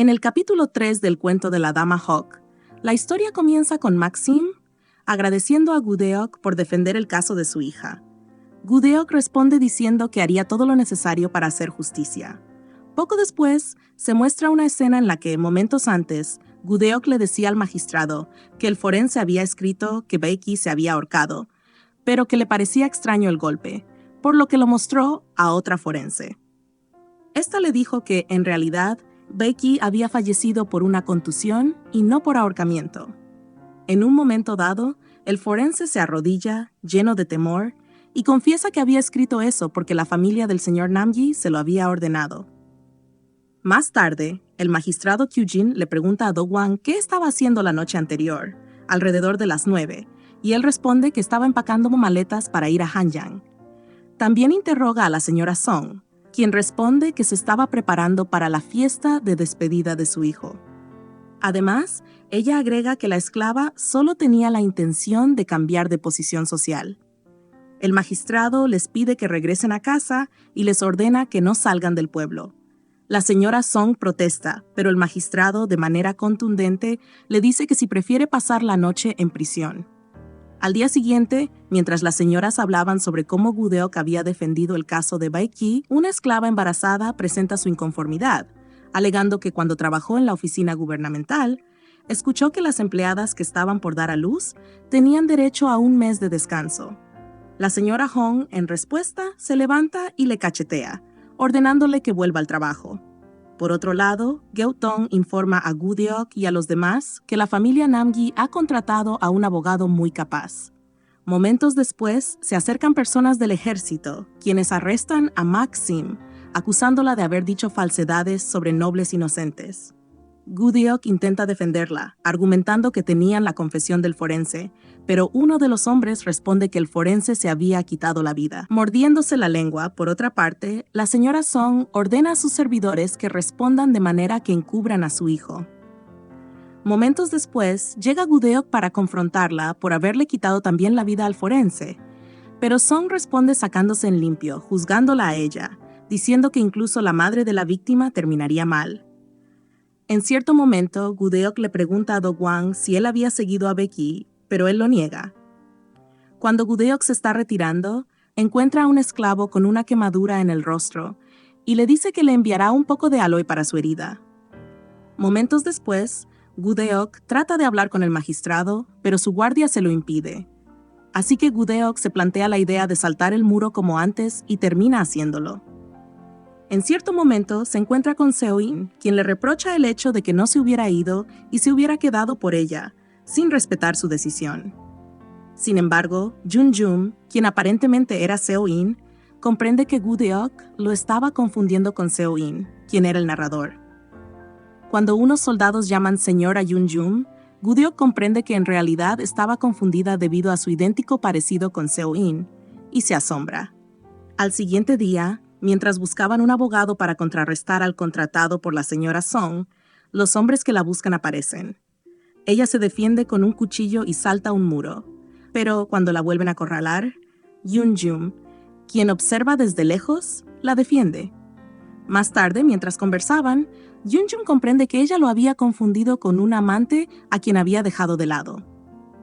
En el capítulo 3 del cuento de la Dama Hawk, la historia comienza con Maxim agradeciendo a Gudeok por defender el caso de su hija. Gudeok responde diciendo que haría todo lo necesario para hacer justicia. Poco después, se muestra una escena en la que, momentos antes, Gudeok le decía al magistrado que el forense había escrito que Becky se había ahorcado, pero que le parecía extraño el golpe, por lo que lo mostró a otra forense. Esta le dijo que, en realidad, Becky había fallecido por una contusión y no por ahorcamiento. En un momento dado, el forense se arrodilla, lleno de temor, y confiesa que había escrito eso porque la familia del señor Namgi se lo había ordenado. Más tarde, el magistrado Kyujin le pregunta a Do-hwan qué estaba haciendo la noche anterior, alrededor de las 9, y él responde que estaba empacando maletas para ir a Hanyang. También interroga a la señora Song, quien responde que se estaba preparando para la fiesta de despedida de su hijo. Además, ella agrega que la esclava solo tenía la intención de cambiar de posición social. El magistrado les pide que regresen a casa y les ordena que no salgan del pueblo. La señora Song protesta, pero el magistrado, de manera contundente, le dice que si prefiere pasar la noche en prisión. Al día siguiente, mientras las señoras hablaban sobre cómo Gudeok había defendido el caso de Baeki, una esclava embarazada presenta su inconformidad, alegando que cuando trabajó en la oficina gubernamental, escuchó que las empleadas que estaban por dar a luz tenían derecho a un mes de descanso. La señora Hong, en respuesta, se levanta y le cachetea, ordenándole que vuelva al trabajo. Por otro lado, Gyeotong informa a Gudeok y a los demás que la familia Namgi ha contratado a un abogado muy capaz. Momentos después, se acercan personas del ejército, quienes arrestan a Maxim, acusándola de haber dicho falsedades sobre nobles inocentes. Gudeok intenta defenderla, argumentando que tenían la confesión del forense, pero uno de los hombres responde que el forense se había quitado la vida. Mordiéndose la lengua, por otra parte, la señora Song ordena a sus servidores que respondan de manera que encubran a su hijo. Momentos después, llega Gudeok para confrontarla por haberle quitado también la vida al forense, pero Song responde sacándose en limpio, juzgándola a ella, diciendo que incluso la madre de la víctima terminaría mal. En cierto momento, Gudeok le pregunta a Do-hwan si él había seguido a Becky, pero él lo niega. Cuando Gudeok se está retirando, encuentra a un esclavo con una quemadura en el rostro y le dice que le enviará un poco de aloe para su herida. Momentos después, Gudeok trata de hablar con el magistrado, pero su guardia se lo impide. Así que Gudeok se plantea la idea de saltar el muro como antes y termina haciéndolo. En cierto momento se encuentra con Seo-in, quien le reprocha el hecho de que no se hubiera ido y se hubiera quedado por ella, sin respetar su decisión. Sin embargo, Jun-jum, quien aparentemente era Seo-in, comprende que Gudeok lo estaba confundiendo con Seo-in, quien era el narrador. Cuando unos soldados llaman señor a Jun-jum, Gudeok comprende que en realidad estaba confundida debido a su idéntico parecido con Seo-in, y se asombra. Al siguiente día, mientras buscaban un abogado para contrarrestar al contratado por la señora Song, los hombres que la buscan aparecen. Ella se defiende con un cuchillo y salta un muro, pero cuando la vuelven a acorralar, Jun-jum, quien observa desde lejos, la defiende. Más tarde, mientras conversaban, Jun-jum comprende que ella lo había confundido con un amante a quien había dejado de lado.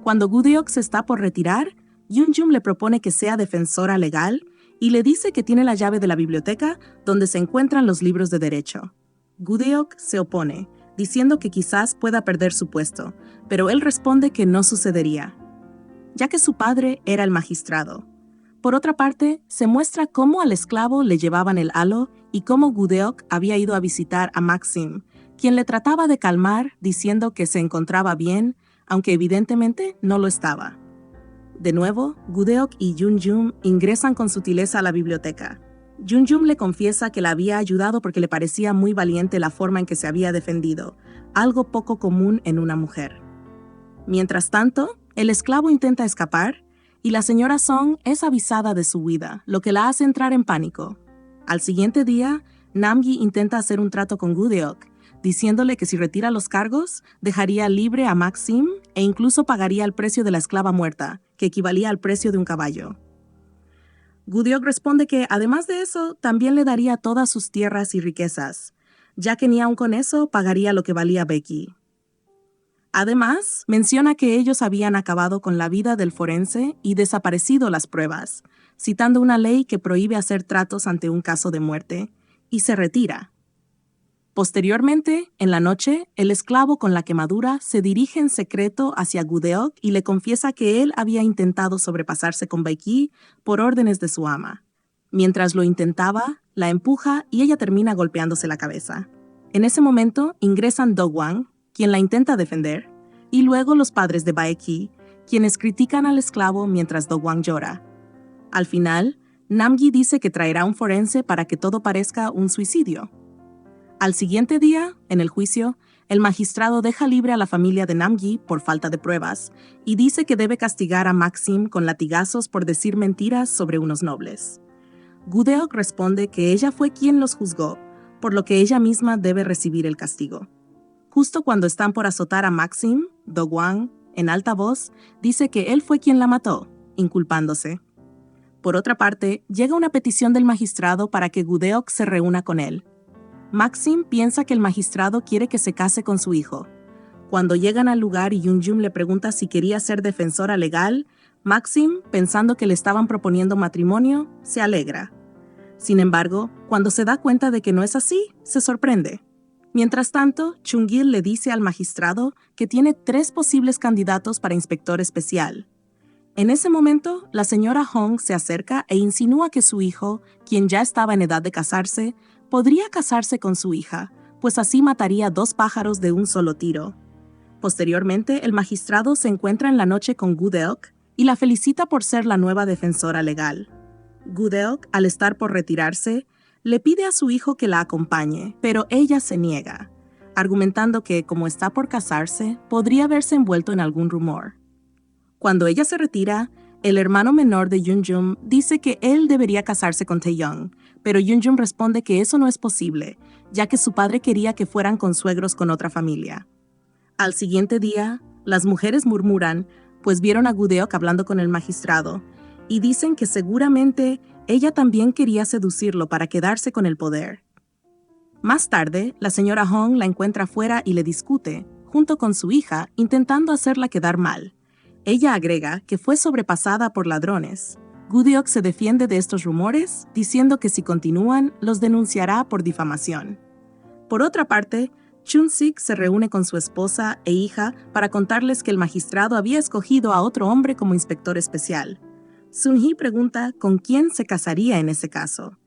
Cuando Gudeok se está por retirar, Jun-jum le propone que sea defensora legal y le dice que tiene la llave de la biblioteca donde se encuentran los libros de derecho. Gudeok se opone, diciendo que quizás pueda perder su puesto, pero él responde que no sucedería, ya que su padre era el magistrado. Por otra parte, se muestra cómo al esclavo le llevaban el halo y cómo Gudeok había ido a visitar a Maxim, quien le trataba de calmar diciendo que se encontraba bien, aunque evidentemente no lo estaba. De nuevo, Gudeok y Jun-jum ingresan con sutileza a la biblioteca. Jun-jum le confiesa que la había ayudado porque le parecía muy valiente la forma en que se había defendido, algo poco común en una mujer. Mientras tanto, el esclavo intenta escapar y la señora Song es avisada de su huida, lo que la hace entrar en pánico. Al siguiente día, Namgi intenta hacer un trato con Gudeok, diciéndole que si retira los cargos, dejaría libre a Maxim e incluso pagaría el precio de la esclava muerta, que equivalía al precio de un caballo. Gudeok responde que, además de eso, también le daría todas sus tierras y riquezas. ya que ni aun con eso pagaría lo que valía Becky. Además, menciona que ellos habían acabado con la vida del forense y desaparecido las pruebas, citando una ley que prohíbe hacer tratos ante un caso de muerte, y se retira. Posteriormente, en la noche, el esclavo con la quemadura se dirige en secreto hacia Gudeok y le confiesa que él había intentado sobrepasarse con Becky por órdenes de su ama. Mientras lo intentaba, la empuja y ella termina golpeándose la cabeza. En ese momento ingresan Do-Hwan, quien la intenta defender, y luego los padres de Baeki, quienes critican al esclavo mientras Do-Hwan llora. Al final, Namgi dice que traerá un forense para que todo parezca un suicidio. Al siguiente día, en el juicio, el magistrado deja libre a la familia de Namgi por falta de pruebas y dice que debe castigar a Maxim con latigazos por decir mentiras sobre unos nobles. Gudeok responde que ella fue quien los juzgó, por lo que ella misma debe recibir el castigo. Justo cuando están por azotar a Maxim, Do-Hwan, en alta voz, dice que él fue quien la mató, inculpándose. Por otra parte, llega una petición del magistrado para que Gudeok se reúna con él. Maxim piensa que el magistrado quiere que se case con su hijo. Cuando llegan al lugar y Yunjum le pregunta si quería ser defensora legal, Maxim, pensando que le estaban proponiendo matrimonio, se alegra. Sin embargo, cuando se da cuenta de que no es así, se sorprende. Mientras tanto, Chung-il le dice al magistrado que tiene 3 posibles candidatos para inspector especial. En ese momento, la señora Hong se acerca e insinúa que su hijo, quien ya estaba en edad de casarse, podría casarse con su hija, pues así mataría 2 pájaros de un solo tiro. Posteriormente, el magistrado se encuentra en la noche con Gudeok y la felicita por ser la nueva defensora legal. Gudeok, al estar por retirarse, le pide a su hijo que la acompañe, pero ella se niega, argumentando que, como está por casarse, podría verse envuelto en algún rumor. Cuando ella se retira, el hermano menor de Yunjum dice que él debería casarse con Taeyong, pero Yunjum responde que eso no es posible, ya que su padre quería que fueran consuegros con otra familia. Al siguiente día, las mujeres murmuran, pues vieron a Gudeok hablando con el magistrado, y dicen que seguramente ella también quería seducirlo para quedarse con el poder. Más tarde, la señora Hong la encuentra fuera y le discute, junto con su hija, intentando hacerla quedar mal. Ella agrega que fue sobrepasada por ladrones. Gudeok se defiende de estos rumores, diciendo que si continúan, los denunciará por difamación. Por otra parte, Chun-sik se reúne con su esposa e hija para contarles que el magistrado había escogido a otro hombre como inspector especial. Sun-hee pregunta con quién se casaría en ese caso.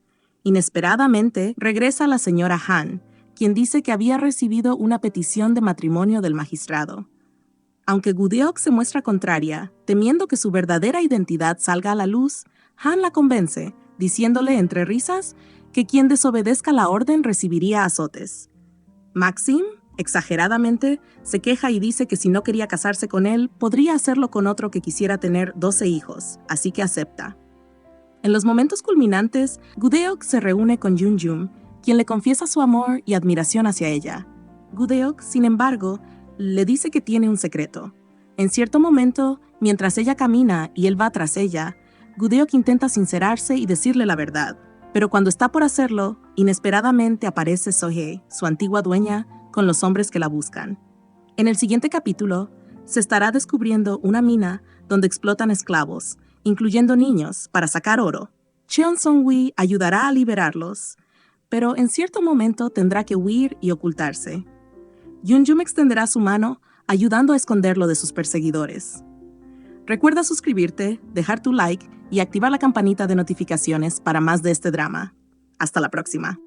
Inesperadamente, regresa la señora Han, quien dice que había recibido una petición de matrimonio del magistrado. Aunque Gudeok se muestra contraria, temiendo que su verdadera identidad salga a la luz, Han la convence, diciéndole entre risas que quien desobedezca la orden recibiría azotes. Maxim, exageradamente, se queja y dice que si no quería casarse con él, podría hacerlo con otro que quisiera tener 12 hijos, así que acepta. En los momentos culminantes, Gudeok se reúne con Yunjum, quien le confiesa su amor y admiración hacia ella. Gudeok, sin embargo, le dice que tiene un secreto. En cierto momento, mientras ella camina y él va tras ella, Gudeok intenta sincerarse y decirle la verdad. Pero cuando está por hacerlo, inesperadamente aparece Sohei, su antigua dueña, con los hombres que la buscan. En el siguiente capítulo, se estará descubriendo una mina donde explotan esclavos, incluyendo niños, para sacar oro. Cheon Song-wi ayudará a liberarlos, pero en cierto momento tendrá que huir y ocultarse. Yunjum extenderá su mano, ayudando a esconderlo de sus perseguidores. Recuerda suscribirte, dejar tu like y activar la campanita de notificaciones para más de este drama. Hasta la próxima.